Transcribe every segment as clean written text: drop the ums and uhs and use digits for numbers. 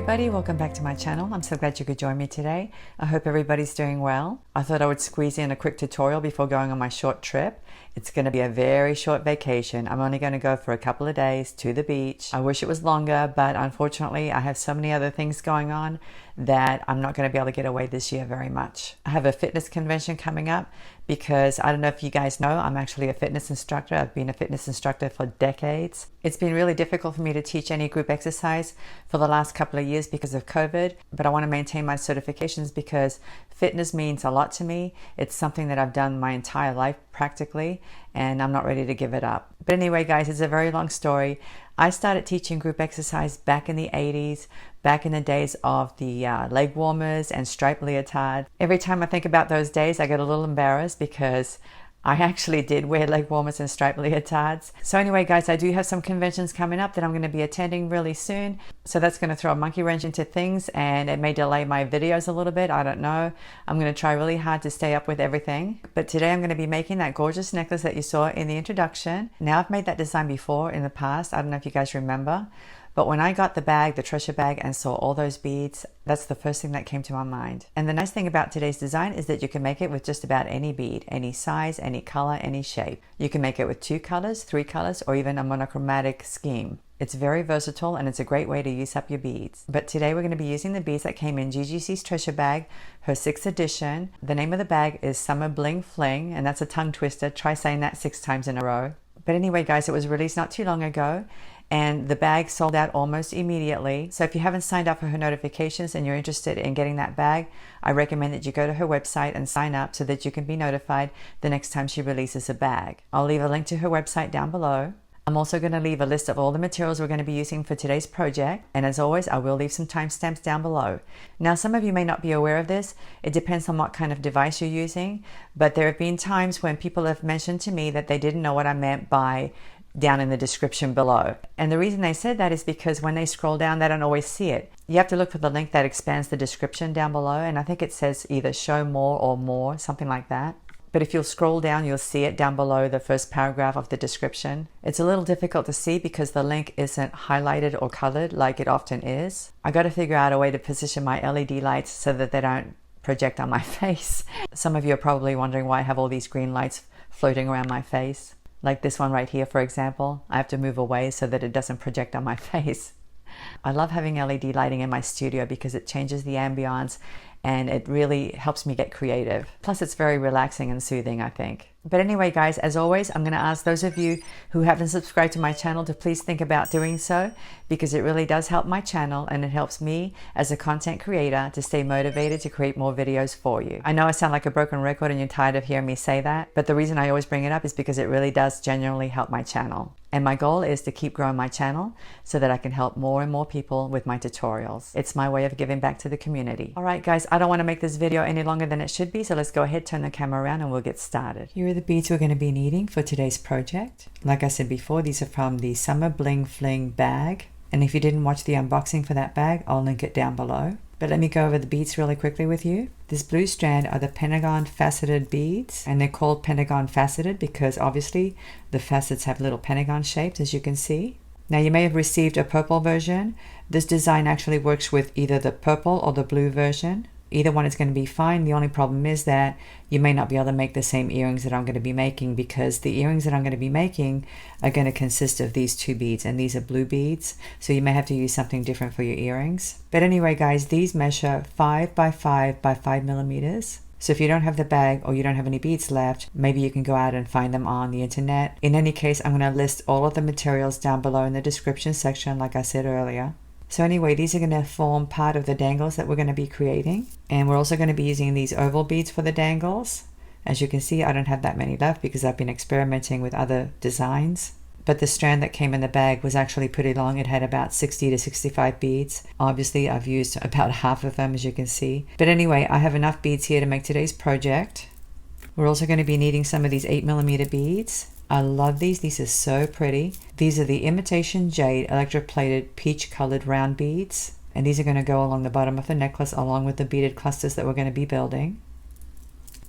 everybody, welcome back to my channel. I'm so glad you could join me today. I hope everybody's doing well. I thought I would squeeze in a quick tutorial before going on my short trip. It's going to be a very short vacation. I'm only going to go for a couple of days to the beach. I wish it was longer, but unfortunately I have so many other things going on that I'm not going to be able to get away this year very much. I have a fitness convention coming up because I don't know if you guys know, I'm actually a fitness instructor. I've been a fitness instructor for decades. It's been really difficult for me to teach any group exercise for the last couple of years because of COVID, but I want to maintain my certifications because fitness means a lot to me. It's something that I've done my entire life practically, and I'm not ready to give it up. But anyway, guys, it's a very long story. I started teaching group exercise back in the 80s, back in the days of the leg warmers and striped leotard. Every time I think about those days, I get a little embarrassed because I actually did wear leg warmers and striped leotards. So anyway, guys, I do have some conventions coming up that I'm going to be attending really soon. So that's going to throw a monkey wrench into things, and it may delay my videos a little bit. I don't know. I'm going to try really hard to stay up with everything. But today I'm going to be making that gorgeous necklace that you saw in the introduction. Now, I've made that design before in the past. I don't know if you guys remember. But when I got the bag, the treasure bag, and saw all those beads, that's the first thing that came to my mind. And the nice thing about today's design is that you can make it with just about any bead, any size, any color, any shape. You can make it with 2 colors, 3 colors, or even a monochromatic scheme. It's very versatile and it's a great way to use up your beads. But today we're going to be using the beads that came in GGC's treasure bag, her 6th edition. The name of the bag is Summer Bling Fling, and that's a tongue twister. Try saying that 6 times in a row. But anyway, guys, it was released not too long ago, and the bag sold out almost immediately. So if you haven't signed up for her notifications and you're interested in getting that bag, I recommend that you go to her website and sign up so that you can be notified the next time she releases a bag. I'll leave a link to her website down below. I'm also going to leave a list of all the materials we're going to be using for today's project, and as always, I will leave some timestamps down below. Now, some of you may not be aware of this. It depends on what kind of device you're using, but there have been times when people have mentioned to me that they didn't know what I meant by down in the description below. And the reason they said that is because when they scroll down, they don't always see it. You have to look for the link that expands the description down below, and I think it says either show more or more, something like that. But if you'll scroll down, you'll see it down below the first paragraph of the description. It's a little difficult to see because the link isn't highlighted or colored like it often is. I got to figure out a way to position my LED lights so that they don't project on my face. Some of you are probably wondering why I have all these green lights floating around my face. Like this one right here, for example. I have to move away so that it doesn't project on my face. I love having LED lighting in my studio because it changes the ambiance and it really helps me get creative. Plus, it's very relaxing and soothing, I think. But anyway, guys, as always, I'm going to ask those of you who haven't subscribed to my channel to please think about doing so, because it really does help my channel and it helps me as a content creator to stay motivated to create more videos for you. I know I sound like a broken record and you're tired of hearing me say that, but the reason I always bring it up is because it really does genuinely help my channel. And my goal is to keep growing my channel so that I can help more and more people with my tutorials. It's my way of giving back to the community. All right, guys, I don't want to make this video any longer than it should be, so let's go ahead, turn the camera around, and we'll get started. Here are the beads we're going to be needing for today's project. Like I said before, these are from the Summer Bling Fling bag. And if you didn't watch the unboxing for that bag, I'll link it down below. But let me go over the beads really quickly with you. This blue strand are the Pentagon Faceted Beads, and they're called Pentagon Faceted because obviously the facets have little pentagon shapes, as you can see. Now, you may have received a purple version. This design actually works with either the purple or the blue version. Either one is going to be fine. The only problem is that you may not be able to make the same earrings that I'm going to be making, because the earrings that I'm going to be making are going to consist of these 2 beads, and these are blue beads, so you may have to use something different for your earrings. But anyway, guys, these measure 5 by 5 by 5 millimeters. So if you don't have the bag or you don't have any beads left, maybe you can go out and find them on the internet. In any case, I'm going to list all of the materials down below in the description section, like I said earlier. So anyway, these are going to form part of the dangles that we're going to be creating. And we're also going to be using these oval beads for the dangles. As you can see, I don't have that many left because I've been experimenting with other designs. But the strand that came in the bag was actually pretty long. It had about 60 to 65 beads. Obviously, I've used about half of them, as you can see. But anyway, I have enough beads here to make today's project. We're also going to be needing some of these 8mm beads. I love these. These are so pretty. These are the Imitation Jade electroplated peach colored round beads. And these are going to go along the bottom of the necklace along with the beaded clusters that we're going to be building.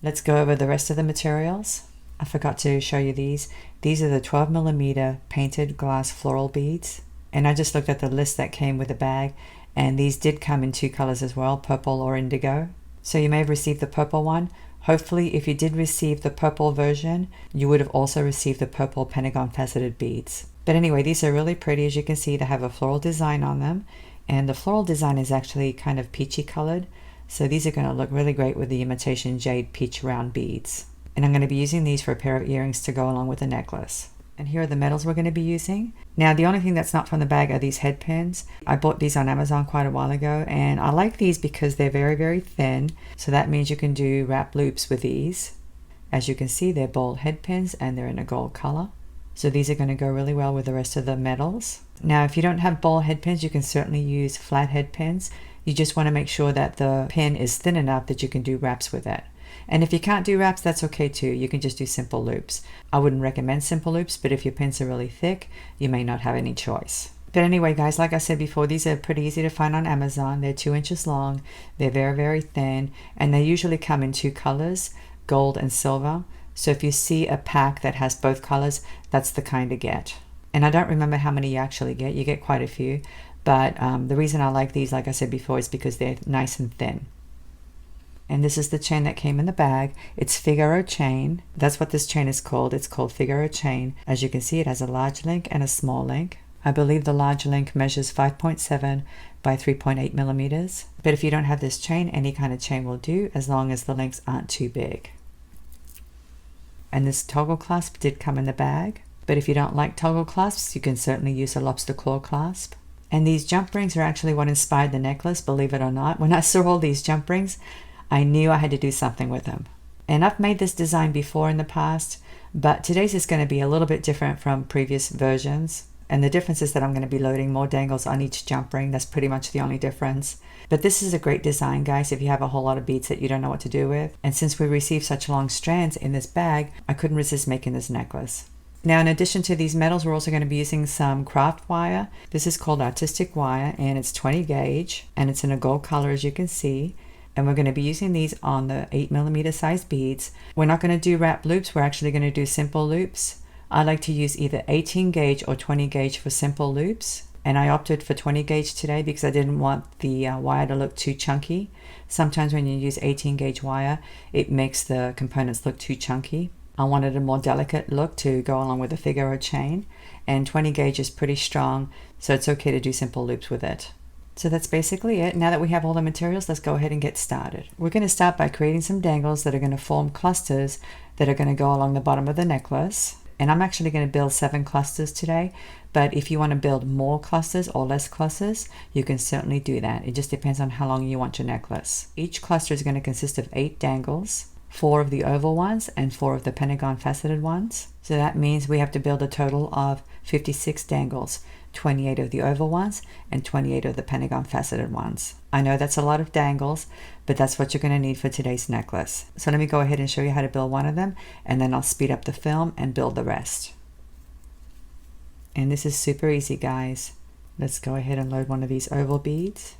Let's go over the rest of the materials. I forgot to show you these. These are the 12mm painted glass floral beads. And I just looked at the list that came with the bag, And these did come in 2 colors as well, purple or indigo. So you may have received the purple one. Hopefully, if you did receive the purple version, you would have also received the purple Pentagon Faceted Beads. But anyway, these are really pretty. As you can see, they have a floral design on them. And the floral design is actually kind of peachy colored. So these are going to look really great with the Imitation Jade peach round beads. And I'm going to be using these for a pair of earrings to go along with the necklace. And here are the metals we're going to be using. Now, the only thing that's not from the bag are these head pins. I bought these on Amazon quite a while ago, and I like these because they're very, very thin. So that means you can do wrap loops with these. As you can see, they're ball head pins and they're in a gold color. So these are going to go really well with the rest of the metals. Now, if you don't have ball head pins, you can certainly use flat head pins. You just want to make sure that the pin is thin enough that you can do wraps with it. And if you can't do wraps, that's okay too. You can just do simple loops. I wouldn't recommend simple loops, but if your pins are really thick, you may not have any choice. But anyway, guys, like I said before, these are pretty easy to find on Amazon. They're 2 inches long. They're very, very thin. And they usually come in 2 colors, gold and silver. So if you see a pack that has both colors, that's the kind to get. And I don't remember how many you actually get. You get quite a few. But the reason I like these, like I said before, is because they're nice and thin. And this is the chain that came in the bag. It's Figaro Chain. That's what this chain is called. It's called Figaro Chain. As you can see, it has a large link and a small link. I believe the large link measures 5.7 by 3.8 millimeters. But if you don't have this chain, any kind of chain will do, as long as the links aren't too big. And this toggle clasp did come in the bag. But if you don't like toggle clasps, you can certainly use a lobster claw clasp. And these jump rings are actually what inspired the necklace, believe it or not. When I saw all these jump rings, I knew I had to do something with them. And I've made this design before in the past, but today's is going to be a little bit different from previous versions. And the difference is that I'm going to be loading more dangles on each jump ring. That's pretty much the only difference. But this is a great design, guys, if you have a whole lot of beads that you don't know what to do with. And since we received such long strands in this bag, I couldn't resist making this necklace. Now, in addition to these metals, we're also going to be using some craft wire. This is called artistic wire, and it's 20 gauge, and it's in a gold color, as you can see. And we're going to be using these on the 8mm size beads. We're not going to do wrap loops. We're actually going to do simple loops. I like to use either 18 gauge or 20 gauge for simple loops. And I opted for 20 gauge today because I didn't want the wire to look too chunky. Sometimes when you use 18 gauge wire, it makes the components look too chunky. I wanted a more delicate look to go along with the Figaro chain. And 20 gauge is pretty strong, so it's okay to do simple loops with it. So that's basically it. Now that we have all the materials, let's go ahead and get started. We're going to start by creating some dangles that are going to form clusters that are going to go along the bottom of the necklace. And I'm actually going to build 7 clusters today, but if you want to build more clusters or less clusters, you can certainly do that. It just depends on how long you want your necklace. Each cluster is going to consist of 8 dangles, 4 of the oval ones and 4 of the Pentagon faceted ones. So that means we have to build a total of 56 dangles. 28 of the oval ones and 28 of the Pentagon faceted ones. I know that's a lot of dangles, but that's what you're going to need for today's necklace. So let me go ahead and show you how to build one of them, and then I'll speed up the film and build the rest. And this is super easy, guys. Let's go ahead and load one of these oval beads.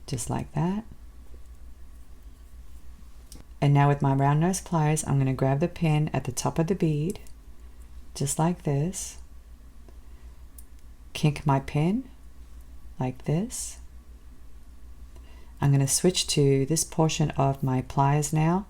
Just like that. And now with my round nose pliers, I'm going to grab the pin at the top of the bead, just like this, kink my pin like this. I'm going to switch to this portion of my pliers now.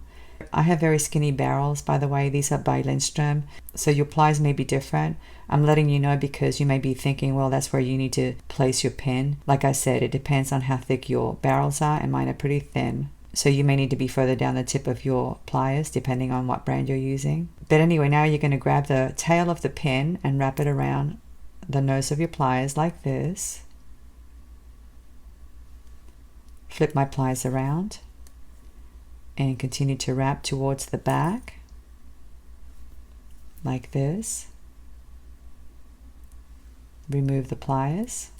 I have very skinny barrels, by the way. These are by Lindstrom, so your pliers may be different. I'm letting you know because you may be thinking, well, that's where you need to place your pin. Like I said, it depends on how thick your barrels are, and mine are pretty thin. So you may need to be further down the tip of your pliers depending on what brand you're using. But anyway, now you're going to grab the tail of the pin and wrap it around the nose of your pliers like this. Flip my pliers around and continue to wrap towards the back like this. Remove the pliers.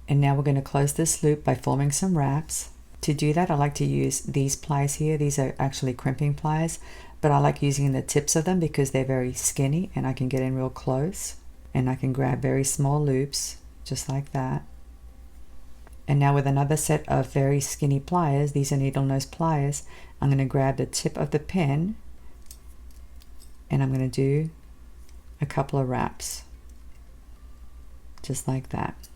And now we're going to close this loop by forming some wraps. To do that, I like to use these pliers here. These are actually crimping pliers, but I like using the tips of them because they're very skinny and I can get in real close. And I can grab very small loops, just like that. And now with another set of very skinny pliers, these are needle nose pliers, I'm going to grab the tip of the pin and I'm going to do a couple of wraps. just like that.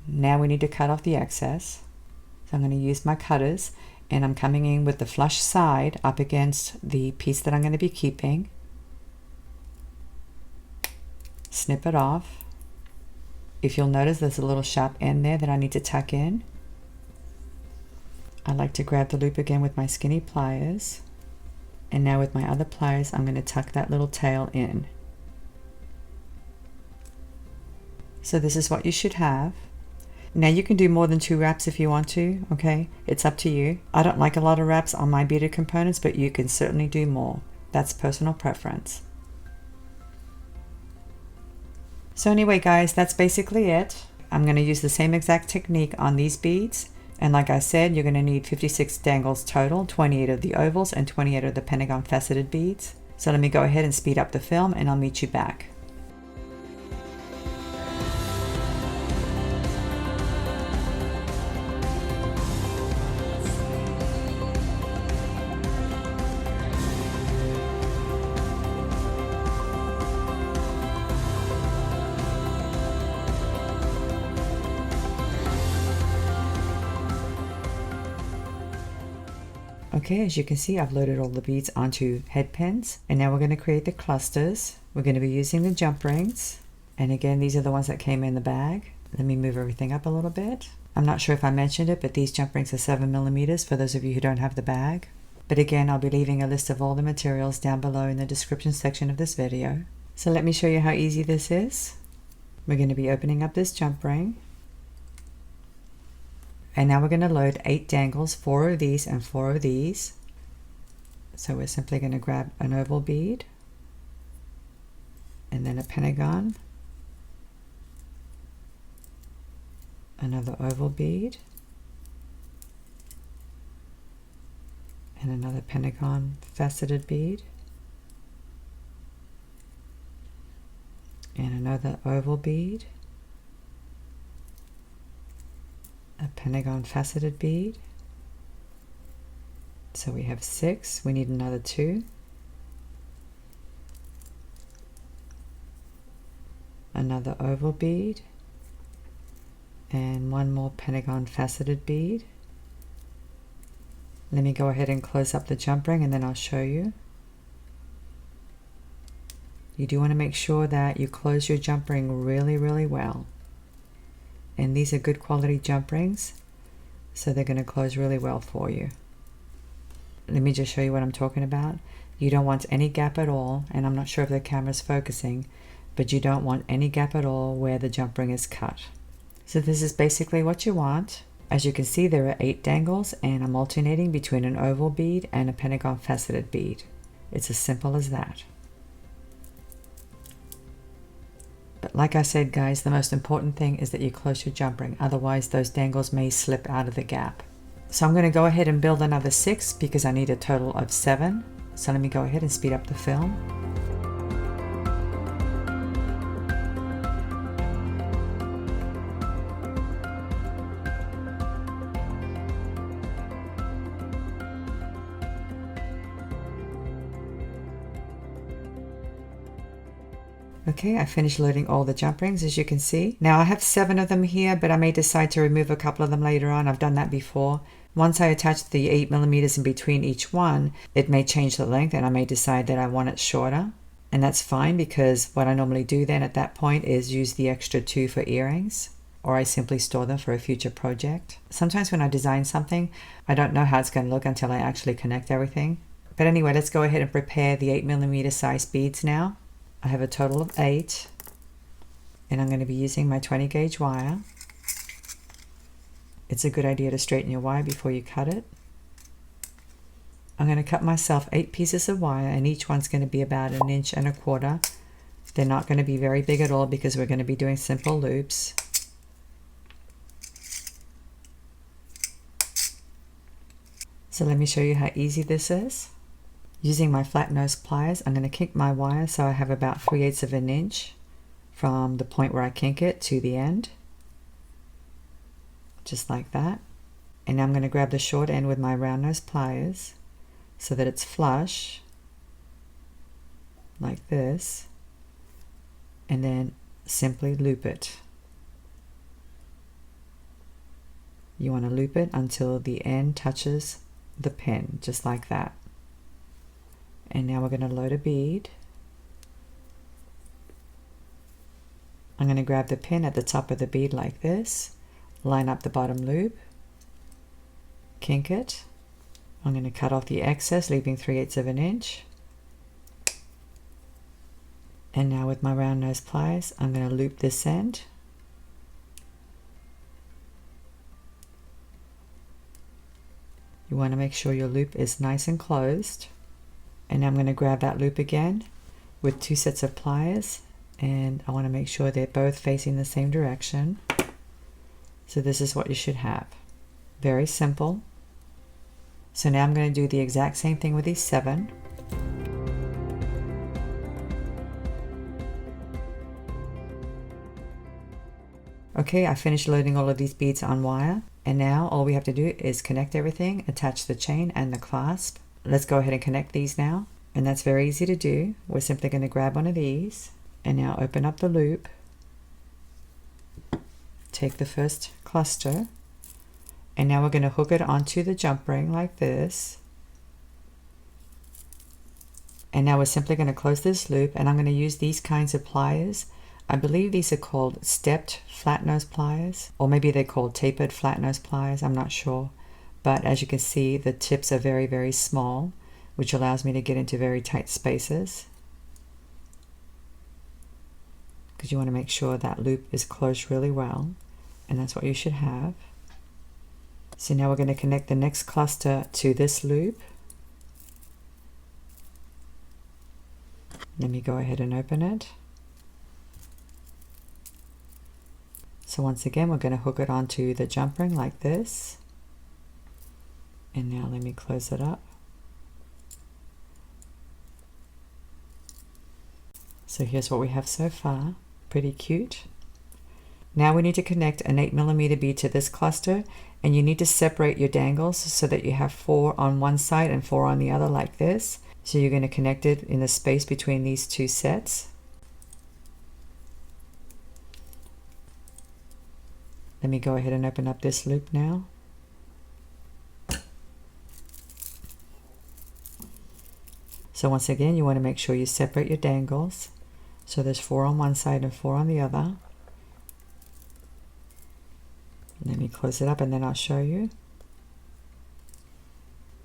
Now we need to cut off the excess. So I'm going to use my cutters, and I'm coming in with the flush side up against the piece that I'm going to be keeping. Snip it off. If you'll notice, there's a little sharp end there that I need to tuck in. I like to grab the loop again with my skinny pliers, and now with my other pliers I'm going to tuck that little tail in. So this is what you should have. Now you can do more than 2 wraps if you want to, okay? It's up to you. I don't like a lot of wraps on my beaded components, but you can certainly do more. That's personal preference. So anyway guys, that's basically it. I'm going to use the same exact technique on these beads. And like I said, you're going to need 56 dangles total, 28 of the ovals and 28 of the Pentagon Faceted beads. So let me go ahead and speed up the film and I'll meet you back. Okay, as you can see, I've loaded all the beads onto head pins, and now we're going to create the clusters. We're going to be using the jump rings, and again, these are the ones that came in the bag. Let me move everything up a little bit. I'm not sure if I mentioned it, but these jump rings are 7mm for those of you who don't have the bag. But again, I'll be leaving a list of all the materials down below in the description section of this video. So let me show you how easy this is. We're going to be opening up this jump ring. And now we're going to load 8 dangles, 4 of these and 4 of these. So we're simply going to grab an oval bead and then a pentagon, another oval bead, and another Pentagon Faceted bead, and another oval bead, a Pentagon Faceted bead. So we have 6. We need another 2, another oval bead, and 1 more Pentagon Faceted bead. Let me go ahead and close up the jump ring and then I'll show you. You do want to make sure that you close your jump ring really well. And these are good quality jump rings, so they're going to close really well for you. Let me just show you what I'm talking about. You don't want any gap at all, and I'm not sure if the camera's focusing, but you don't want any gap at all where the jump ring is cut. So this is basically what you want. As you can see, there are 8 dangles, and I'm alternating between an oval bead and a Pentagon Faceted bead. It's as simple as that. But like I said guys, the most important thing is that you close your jump ring, otherwise those dangles may slip out of the gap. So I'm going to go ahead and build another 6 because I need a total of 7. So let me go ahead and speed up the film. Okay, I finished loading all the jump rings, as you can see. Now I have 7 of them here, but I may decide to remove a couple of them later on. I've done that before. Once I attach the 8mm in between each one, it may change the length and I may decide that I want it shorter. And that's fine, because what I normally do then at that point is use the extra 2 for earrings, or I simply store them for a future project. Sometimes when I design something, I don't know how it's going to look until I actually connect everything. But anyway, let's go ahead and prepare the 8mm size beads now. I have a total of 8, and I'm going to be using my 20 gauge wire. It's a good idea to straighten your wire before you cut it. I'm going to cut myself 8 pieces of wire, and each one's going to be about 1 1/4 inches. They're not going to be very big at all because we're going to be doing simple loops. So let me show you how easy this is. Using my flat nose pliers, I'm going to kink my wire so I have about 3/8 of an inch from the point where I kink it to the end. Just like that. And now I'm going to grab the short end with my round nose pliers so that it's flush. like this, and then simply loop it. You want to loop it until the end touches the pin, just like that. And now we're going to load a bead. I'm going to grab the pin at the top of the bead like this, line up the bottom loop, kink it. I'm going to cut off the excess, leaving 3/8 of an inch. And now with my round nose pliers, I'm going to loop this end. You want to make sure your loop is nice and closed. And I'm going to grab that loop again with 2 sets of pliers, and I want to make sure they're both facing the same direction. So this is what you should have. Very simple. So now I'm going to do the exact same thing with these 7. Okay, I finished loading all of these beads on wire, and now all we have to do is connect everything, attach the chain and the clasp. Let's go ahead and connect these now, and that's very easy to do. We're simply going to grab one of these, and now open up the loop, take the first cluster, and now we're going to hook it onto the jump ring like this. And now we're simply going to close this loop, and I'm going to use these kinds of pliers. I believe these are called stepped flat nose pliers, or maybe they're called tapered flat nose pliers, I'm not sure. But as you can see, the tips are very, very small, which allows me to get into very tight spaces. Because you want to make sure that loop is closed really well, and that's what you should have. So now we're going to connect the next cluster to this loop. Let me go ahead and open it. So once again, we're going to hook it onto the jump ring like this. And now let me close it up. So here's what we have so far. Pretty cute. Now we need to connect an 8mm bead to this cluster, and you need to separate your dangles so that you have 4 on one side and 4 on the other like this. So you're going to connect it in the space between these 2 sets. Let me go ahead and open up this loop now. So once again, you want to make sure you separate your dangles. So there's 4 on one side and 4 on the other. Let me close it up and then I'll show you.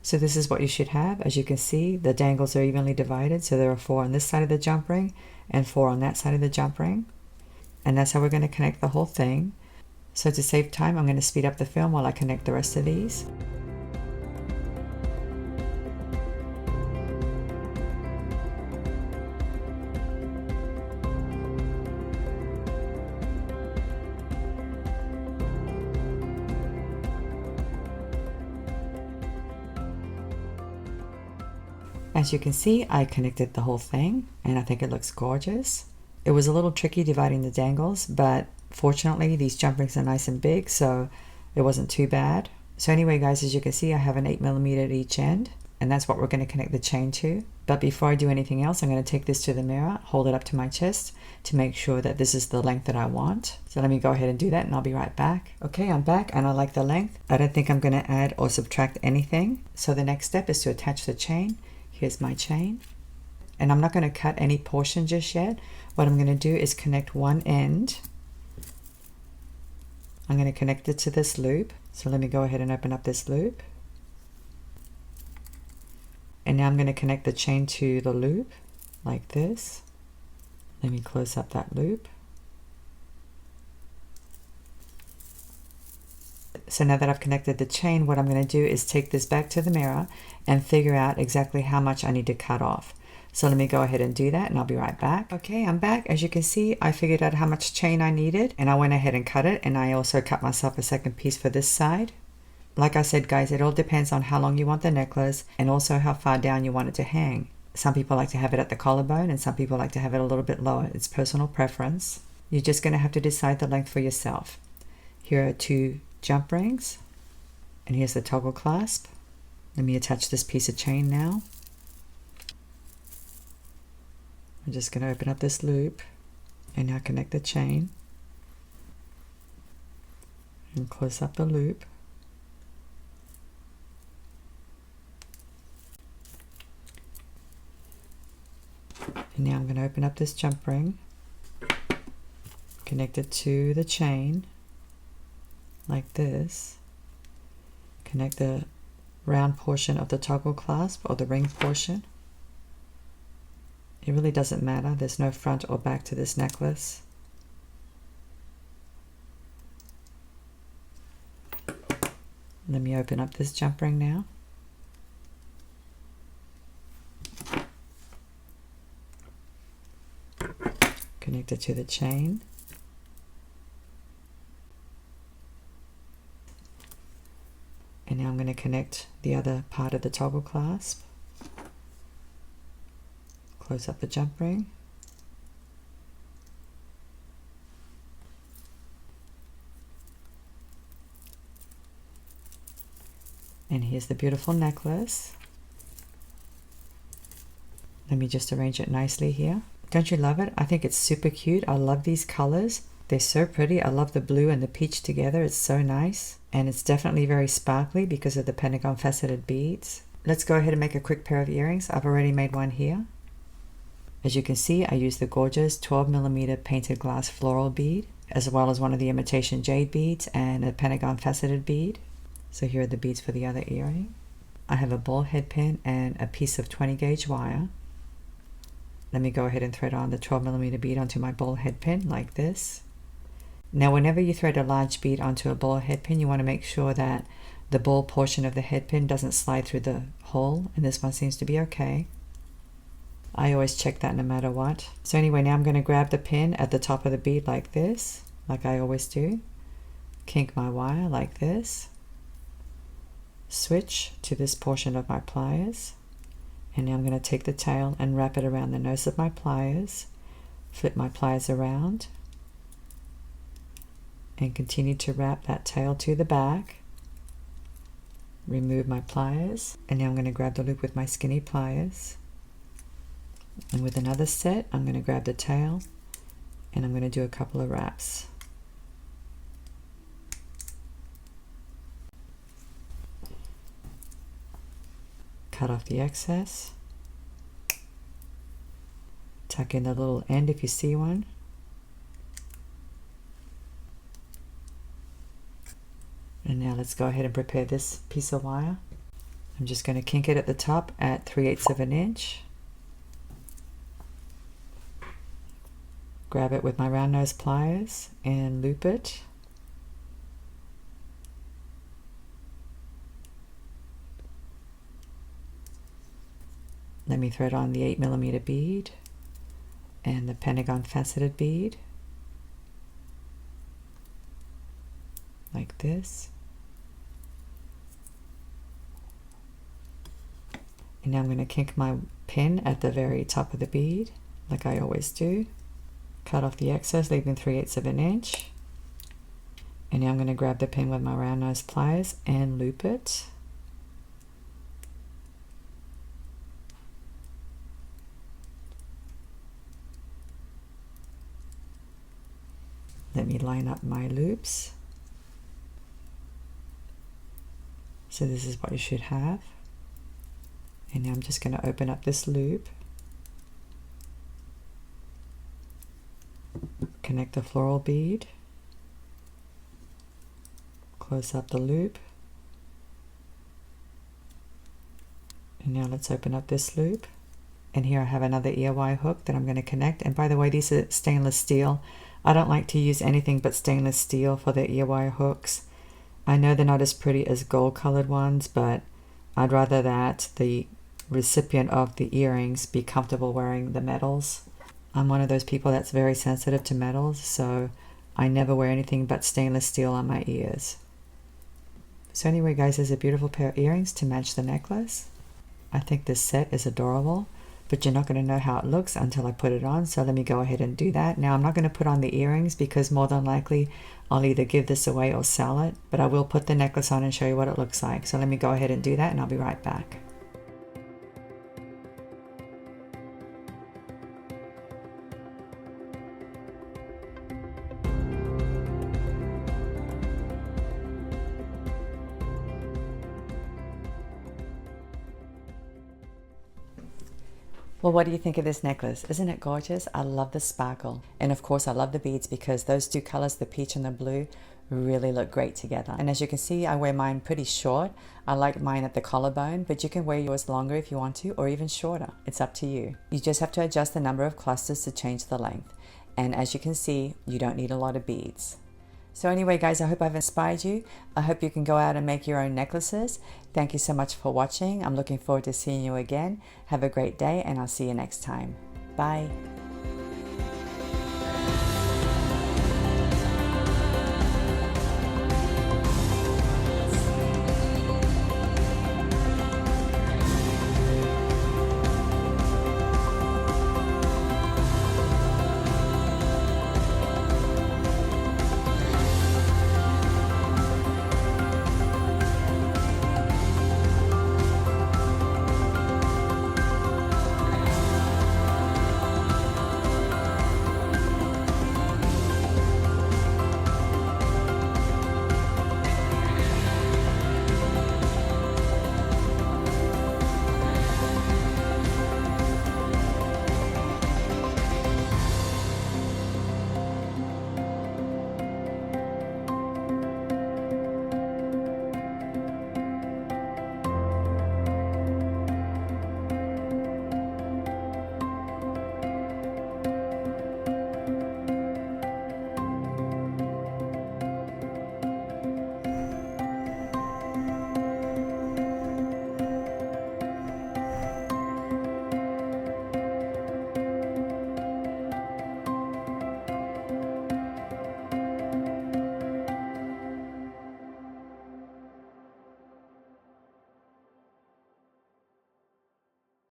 So this is what you should have. As you can see, the dangles are evenly divided. So there are 4 on this side of the jump ring and 4 on that side of the jump ring. And that's how we're going to connect the whole thing. So to save time, I'm going to speed up the film while I connect the rest of these. As you can see, I connected the whole thing, and I think it looks gorgeous. It was a little tricky dividing the dangles, but fortunately these jump rings are nice and big, so it wasn't too bad. So anyway guys, as you can see, I have an 8mm at each end, and that's what we're going to connect the chain to. But before I do anything else, I'm going to take this to the mirror, hold it up to my chest to make sure that this is the length that I want. So let me go ahead and do that, and I'll be right back. Okay, I'm back, and I like the length. I don't think I'm going to add or subtract anything. So the next step is to attach the chain. Here's my chain, and I'm not going to cut any portion just yet. What I'm going to do is connect one end. I'm going to connect it to this loop. So let me go ahead and open up this loop. And now I'm going to connect the chain to the loop like this. Let me close up that loop. So now that I've connected the chain, what I'm going to do is take this back to the mirror and figure out exactly how much I need to cut off. So let me go ahead and do that, and I'll be right back. Okay, I'm back. As you can see, I figured out how much chain I needed, and I went ahead and cut it, and I also cut myself a second piece for this side. Like I said, guys, it all depends on how long you want the necklace and also how far down you want it to hang. Some people like to have it at the collarbone, and some people like to have it a little bit lower. It's personal preference. You're just going to have to decide the length for yourself. Here are 2 jump rings, and here's the toggle clasp. Let me attach this piece of chain now. I'm just going to open up this loop and now connect the chain and close up the loop. And now I'm going to open up this jump ring, connect it to the chain like this, connect the round portion of the toggle clasp or the ring portion. It really doesn't matter, there's no front or back to this necklace. Let me open up this jump ring now. Connect it to the chain. And now I'm going to connect the other part of the toggle clasp. Close up the jump ring. And here's the beautiful necklace. Let me just arrange it nicely here. Don't you love it? I think it's super cute. I love these colors. They're so pretty. I love the blue and the peach together. It's so nice. And it's definitely very sparkly because of the Pentagon Faceted Beads. Let's go ahead and make a quick pair of earrings. I've already made one here. As you can see, I used the gorgeous 12mm painted glass floral bead, as well as one of the Imitation Jade beads and a Pentagon Faceted bead. So here are the beads for the other earring. I have a ball head pin and a piece of 20 gauge wire. Let me go ahead and thread on the 12mm bead onto my ball head pin like this. Now whenever you thread a large bead onto a ball head pin, you want to make sure that the ball portion of the head pin doesn't slide through the hole, and this one seems to be okay. I always check that no matter what. So anyway, now I'm going to grab the pin at the top of the bead like this, like I always do. Kink my wire like this. Switch to this portion of my pliers. And now I'm going to take the tail and wrap it around the nose of my pliers. Flip my pliers around. And continue to wrap that tail to the back. Remove my pliers. And now I'm going to grab the loop with my skinny pliers. And with another set, I'm going to grab the tail and I'm going to do a couple of wraps. Cut off the excess. Tuck in the little end if you see one. And now let's go ahead and prepare this piece of wire. I'm just going to kink it at the top at 3/8 of an inch. Grab it with my round nose pliers and loop it. Let me thread on the 8mm bead and the Pentagon Faceted bead like this. And now I'm going to kink my pin at the very top of the bead like I always do. Cut off the excess, leaving 3/8 of an inch. And now I'm going to grab the pin with my round nose pliers and loop it. Let me line up my loops. So this is what you should have. And now I'm just going to open up this loop. Connect the floral bead. Close up the loop. And now let's open up this loop. And here I have another ear wire hook that I'm going to connect. And by the way, these are stainless steel. I don't like to use anything but stainless steel for the ear wire hooks. I know they're not as pretty as gold colored ones, but I'd rather that the recipient of the earrings be comfortable wearing the metals. I'm one of those people that's very sensitive to metals, so I never wear anything but stainless steel on my ears. So anyway guys, there's a beautiful pair of earrings to match the necklace. I think this set is adorable, but you're not going to know how it looks until I put it on, so let me go ahead and do that. Now I'm not going to put on the earrings because more than likely I'll either give this away or sell it, but I will put the necklace on and show you what it looks like. So let me go ahead and do that and I'll be right back. Well, what do you think of this necklace? Isn't it gorgeous? I love the sparkle. And of course, I love the beads because those two colors, the peach and the blue, really look great together. And as you can see, I wear mine pretty short. I like mine at the collarbone, but you can wear yours longer if you want to, or even shorter. It's up to you. You just have to adjust the number of clusters to change the length. And as you can see, you don't need a lot of beads. So anyway, guys, I hope I've inspired you. I hope you can go out and make your own necklaces. Thank you so much for watching. I'm looking forward to seeing you again. Have a great day, and I'll see you next time. Bye.